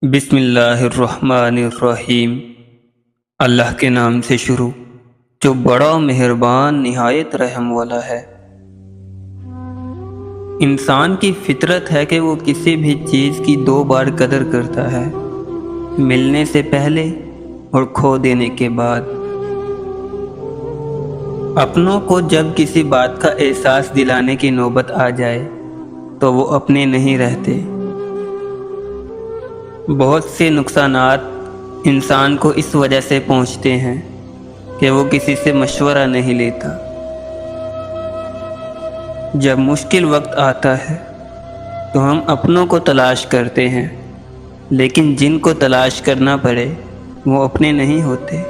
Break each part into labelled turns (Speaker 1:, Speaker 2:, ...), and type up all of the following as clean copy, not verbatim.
Speaker 1: بسم اللہ الرحمن الرحیم۔ اللہ کے نام سے شروع جو بڑا مہربان نہایت رحم والا ہے۔ انسان کی فطرت ہے کہ وہ کسی بھی چیز کی دو بار قدر کرتا ہے، ملنے سے پہلے اور کھو دینے کے بعد۔ اپنوں کو جب کسی بات کا احساس دلانے کی نوبت آ جائے تو وہ اپنے نہیں رہتے۔ بہت سے نقصانات انسان کو اس وجہ سے پہنچتے ہیں کہ وہ کسی سے مشورہ نہیں لیتا۔ جب مشکل وقت آتا ہے تو ہم اپنوں کو تلاش کرتے ہیں، لیکن جن کو تلاش کرنا پڑے وہ اپنے نہیں ہوتے۔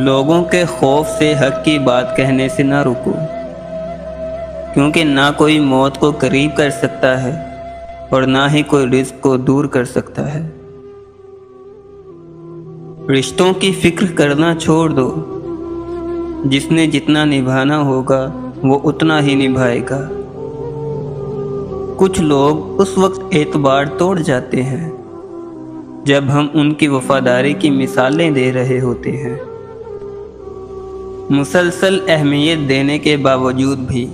Speaker 1: لوگوں کے خوف سے حق کی بات کہنے سے نہ رکو، کیونکہ نہ کوئی موت کو قریب کر سکتا ہے اور نہ ہی کوئی رزق کو دور کر سکتا ہے۔ رشتوں کی فکر کرنا چھوڑ دو، جس نے جتنا نبھانا ہوگا وہ اتنا ہی نبھائے گا۔ کچھ لوگ اس وقت اعتبار توڑ جاتے ہیں جب ہم ان کی وفاداری کی مثالیں دے رہے ہوتے ہیں۔ مسلسل اہمیت دینے کے باوجود بھی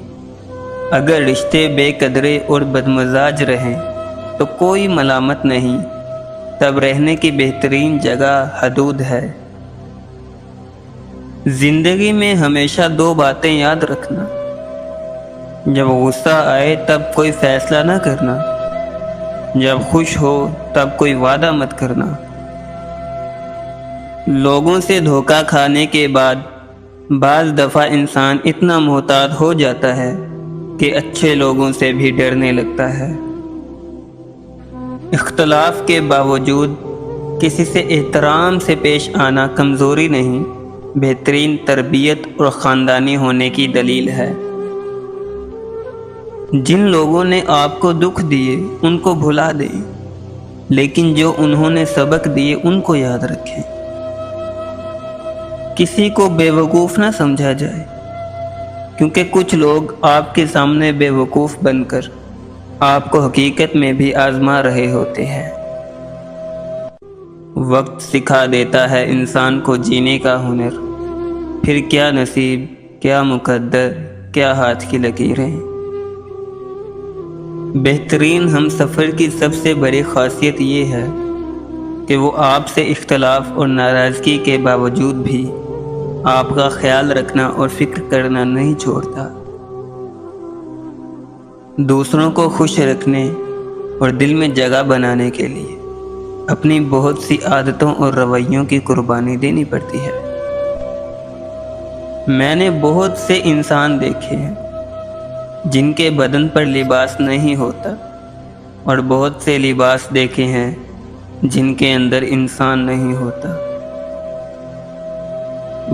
Speaker 1: اگر رشتے بے قدرے اور بدمزاج رہیں تو کوئی ملامت نہیں، تب رہنے کی بہترین جگہ حدود ہے۔ زندگی میں ہمیشہ دو باتیں یاد رکھنا: جب غصہ آئے تب کوئی فیصلہ نہ کرنا، جب خوش ہو تب کوئی وعدہ مت کرنا۔ لوگوں سے دھوکہ کھانے کے بعد بعض دفعہ انسان اتنا محتاط ہو جاتا ہے کہ اچھے لوگوں سے بھی ڈرنے لگتا ہے۔ اختلاف کے باوجود کسی سے احترام سے پیش آنا کمزوری نہیں، بہترین تربیت اور خاندانی ہونے کی دلیل ہے۔ جن لوگوں نے آپ کو دکھ دیے ان کو بھلا دیں، لیکن جو انہوں نے سبق دیے ان کو یاد رکھیں۔ کسی کو بے وقوف نہ سمجھا جائے، کیونکہ کچھ لوگ آپ کے سامنے بے وقوف بن کر آپ کو حقیقت میں بھی آزما رہے ہوتے ہیں۔ وقت سکھا دیتا ہے انسان کو جینے کا ہنر، پھر کیا نصیب، کیا مقدر، کیا ہاتھ کی لکیریں۔ بہترین ہم سفر کی سب سے بڑی خاصیت یہ ہے کہ وہ آپ سے اختلاف اور ناراضگی کے باوجود بھی آپ کا خیال رکھنا اور فکر کرنا نہیں چھوڑتا۔ دوسروں کو خوش رکھنے اور دل میں جگہ بنانے کے لیے اپنی بہت سی عادتوں اور رویوں کی قربانی دینی پڑتی ہے۔ میں نے بہت سے انسان دیکھے ہیں جن کے بدن پر لباس نہیں ہوتا، اور بہت سے لباس دیکھے ہیں جن کے اندر انسان نہیں ہوتا۔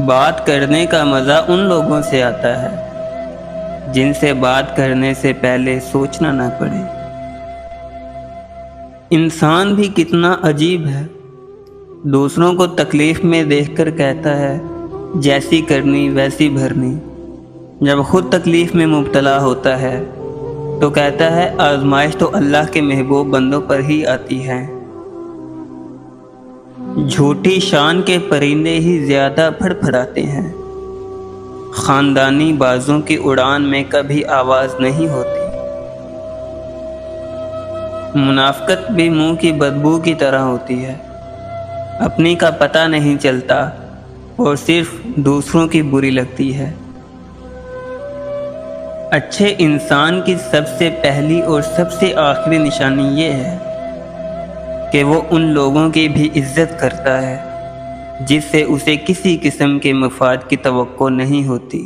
Speaker 1: بات کرنے کا مزہ ان لوگوں سے آتا ہے جن سے بات کرنے سے پہلے سوچنا نہ پڑے۔ انسان بھی کتنا عجیب ہے، دوسروں کو تکلیف میں دیکھ کر کہتا ہے جیسی کرنی ویسی بھرنی، جب خود تکلیف میں مبتلا ہوتا ہے تو کہتا ہے آزمائش تو اللہ کے محبوب بندوں پر ہی آتی ہے۔ جھوٹی شان کے پرندے ہی زیادہ پھڑ پھڑاتے ہیں، خاندانی بازوں کی اڑان میں کبھی آواز نہیں ہوتی۔ منافقت بھی منہ کی بدبو کی طرح ہوتی ہے، اپنی کا پتہ نہیں چلتا اور صرف دوسروں کی بری لگتی ہے۔ اچھے انسان کی سب سے پہلی اور سب سے آخری نشانی یہ ہے کہ وہ ان لوگوں کی بھی عزت کرتا ہے جس سے اسے کسی قسم کے مفاد کی توقع نہیں ہوتی۔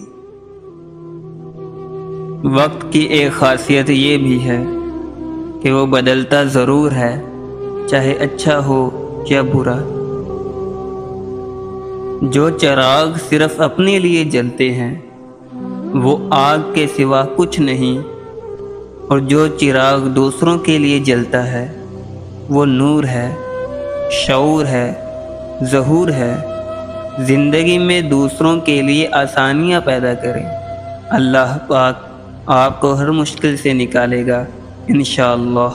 Speaker 1: وقت کی ایک خاصیت یہ بھی ہے کہ وہ بدلتا ضرور ہے، چاہے اچھا ہو یا برا۔ جو چراغ صرف اپنے لیے جلتے ہیں وہ آگ کے سوا کچھ نہیں، اور جو چراغ دوسروں کے لیے جلتا ہے وہ نور ہے، شعور ہے، ظہور ہے۔ زندگی میں دوسروں کے لیے آسانیاں پیدا کریں، اللہ پاک آپ کو ہر مشکل سے نکالے گا انشاءاللہ۔